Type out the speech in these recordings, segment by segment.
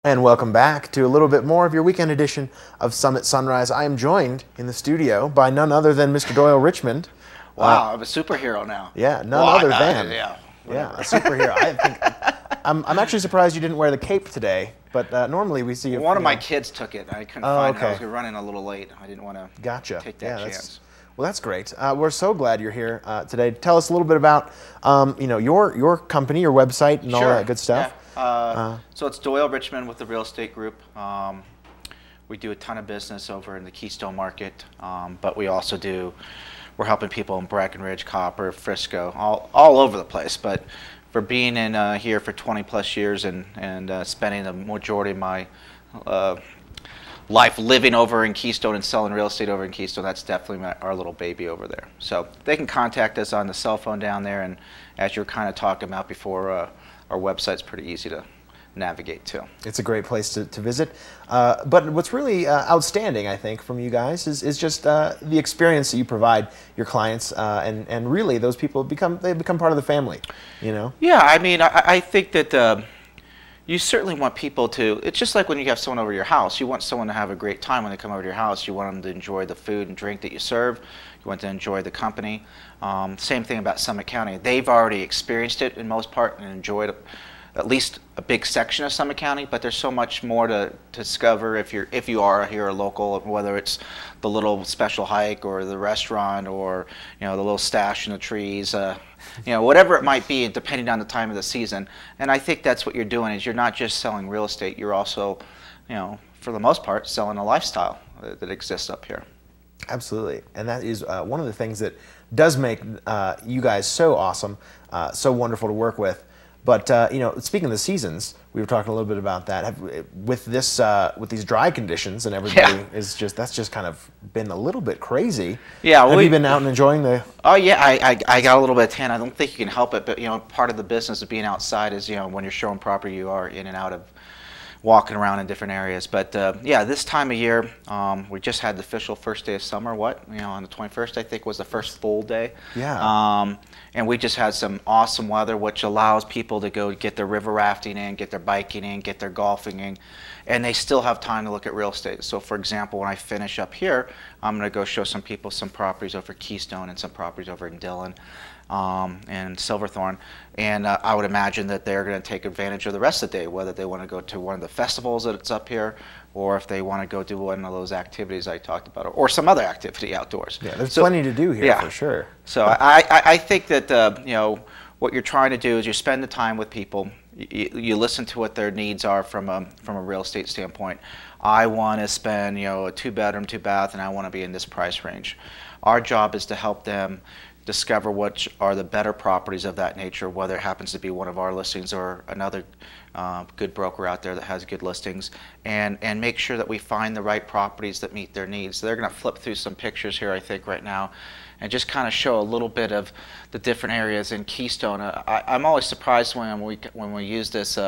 And welcome back to a little bit more of your weekend edition of Summit Sunrise. I am joined in the studio by none other than Mr. Doyle Richmond. Wow, I'm a superhero now. Yeah, none other than. Yeah, a superhero. I think I'm actually surprised you didn't wear the cape today, but normally we see you. One of my kids took it. I couldn't find it. I was okay. running a little late. I didn't want to take that chance. Well, that's great. We're so glad you're here today. Tell us a little bit about your company, your website, and all that good stuff. Yeah. So it's Doyle Richmond with the real estate group. We do a ton of business over in the Keystone market, but we also we're helping people in Breckenridge, Copper, Frisco, all over the place. But for being in here for 20 plus years and spending the majority of my life living over in Keystone and selling real estate over in Keystone, that's definitely our little baby over there. So they can contact us on the cell phone down there, and as you were kind of talking about before, our website's pretty easy to navigate to. It's a great place to visit. But what's really outstanding, I think, from you guys is just the experience that you provide your clients, and really those people become part of the family, you know? Yeah, I mean, I think that you certainly want people to, it's just like when you have someone over your house, you want someone to have a great time when they come over to your house. You want them to enjoy the food and drink that you serve. You want to enjoy the company. Same thing about Summit County. They've already experienced it in most part and enjoyed at least a big section of Summit County, but there's so much more to discover if you are here a local, whether it's the little special hike or the restaurant or the little stash in the trees, whatever it might be, depending on the time of the season. And I think that's what you're doing, is you're not just selling real estate, you're also, for the most part, selling a lifestyle that exists up here. Absolutely, and that is one of the things that does make you guys so awesome, so wonderful to work with. But speaking of the seasons, we were talking a little bit about that. With these dry conditions and everybody that's just kind of been a little bit crazy. Yeah, have you been out and enjoying the? Oh yeah, I got a little bit of tan. I don't think you can help it, but part of the business of being outside is when you're showing property, you are in and out of walking around in different areas. But yeah, this time of year, we just had the official first day of summer. On the 21st, I think, was the first full day. Yeah. And we just had some awesome weather, which allows people to go get their river rafting in, get their biking in, get their golfing in, and they still have time to look at real estate. So for example, when I finish up here, I'm going to go show some people some properties over Keystone and some properties over in Dillon and Silverthorne, and I would imagine that they're going to take advantage of the rest of the day, whether they want to go to one of the festivals that's up here, or if they want to go do one of those activities I talked about, or some other activity outdoors. Yeah, there's plenty to do here, for sure. So I think that what you're trying to do is you spend the time with people, you listen to what their needs are from a real estate standpoint. I want to spend a 2-bedroom, 2-bath, and I want to be in this price range. Our job is to help them discover what are the better properties of that nature, whether it happens to be one of our listings or another good broker out there that has good listings, and make sure that we find the right properties that meet their needs. So they're going to flip through some pictures here, I think, right now, and just kind of show a little bit of the different areas in Keystone. I'm always surprised when we use this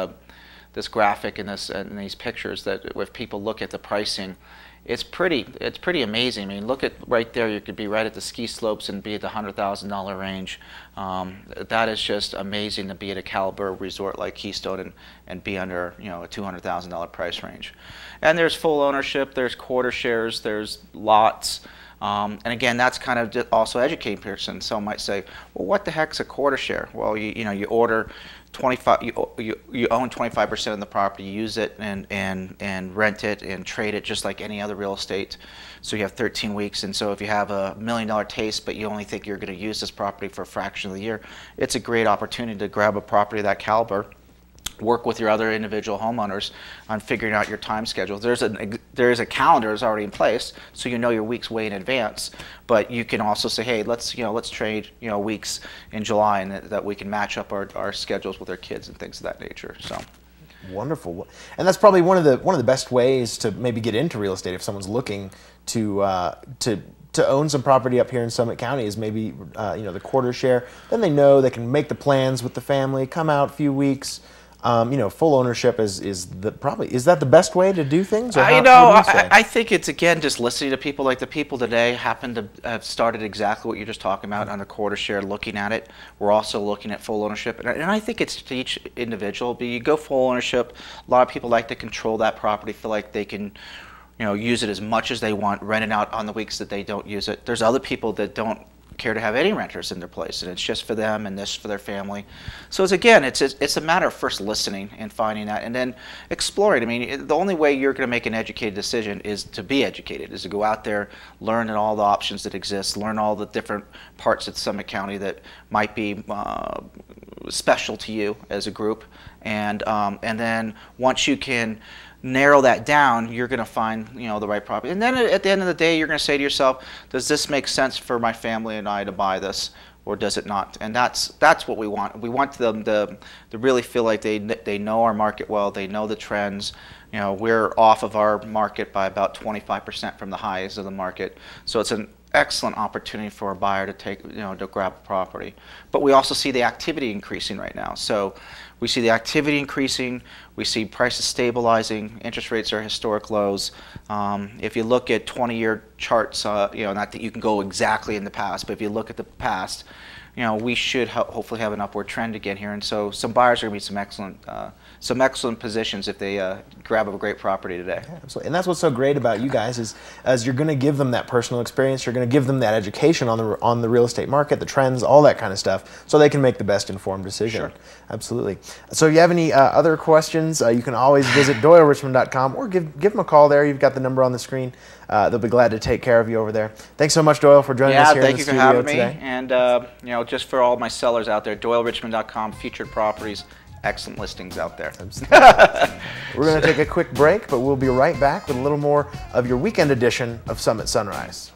graphic and these pictures, that if people look at the pricing, it's pretty amazing. I mean, look at right there. You could be right at the ski slopes and be at the $100,000 range. That is just amazing to be at a caliber resort like Keystone and be under a $200,000 price range. And there's full ownership. There's quarter shares. There's lots. And again, that's kind of also educating person. Some might say, well, what the heck's a quarter share? Well, you order 25, you own 25% of the property, use it and rent it and trade it just like any other real estate. So you have 13 weeks, and so if you have a $1 million taste but you only think you're going to use this property for a fraction of the year, it's a great opportunity to grab a property of that caliber, work with your other individual homeowners on figuring out your time schedule. There is a calendar that's already in place, so you know your weeks way in advance. But you can also say, hey, let's trade weeks in July, and that we can match up our schedules with our kids and things of that nature. So. Wonderful, and that's probably one of the best ways to maybe get into real estate if someone's looking to own some property up here in Summit County, is maybe the quarter share. Then they know they can make the plans with the family, come out a few weeks. You know, full ownership is that the best way to do things? Or You know, what do you say? I think it's, again, just listening to people. Like the people today happen to have started exactly what you're just talking about on the quarter share, looking at it. We're also looking at full ownership. And I think it's to each individual. But you go full ownership, a lot of people like to control that property, feel like they can, you know, use it as much as they want, rent it out on the weeks that they don't use it. There's other people that don't care to have any renters in their place, and it's just for them and this for their family. So it's a matter of first listening and finding that, and then exploring. I mean, the only way you're going to make an educated decision is to be educated, is to go out there, learn all the options that exist, learn all the different parts of Summit County that might be special to you as a group, and then once you can narrow that down, you're going to find, you know, the right property. And then at the end of the day, you're going to say to yourself, does this make sense for my family and I to buy this, or does it not? And that's what we want. We want them to really feel like they know our market well, they know the trends. You know, we're off of our market by about 25% from the highs of the market. So it's an excellent opportunity for a buyer to take, you know, to grab a property. But we also see the activity increasing right now. So we see the activity increasing, we see prices stabilizing, interest rates are historic lows. If you look at 20-year charts, you know, not that you can go exactly in the past, but if you look at the past, you know, we should hopefully have an upward trend again here. And so some buyers are going to be some excellent positions if they grab a great property today. Yeah, absolutely. And that's what's so great about you guys is, as you're going to give them that personal experience, you're going to give them that education on the real estate market, the trends, all that kind of stuff, so they can make the best informed decision. Sure. Absolutely. So if you have any other questions, you can always visit DoyleRichmond.com or give them a call there. You've got the number on the screen. They'll be glad to take care of you over there. Thanks so much, Doyle, for joining us here in the studio today. Yeah, thank you for having me. And you know, just for all my sellers out there, DoyleRichmond.com, featured properties, excellent listings out there. We're going to take a quick break, but we'll be right back with a little more of your weekend edition of Summit Sunrise.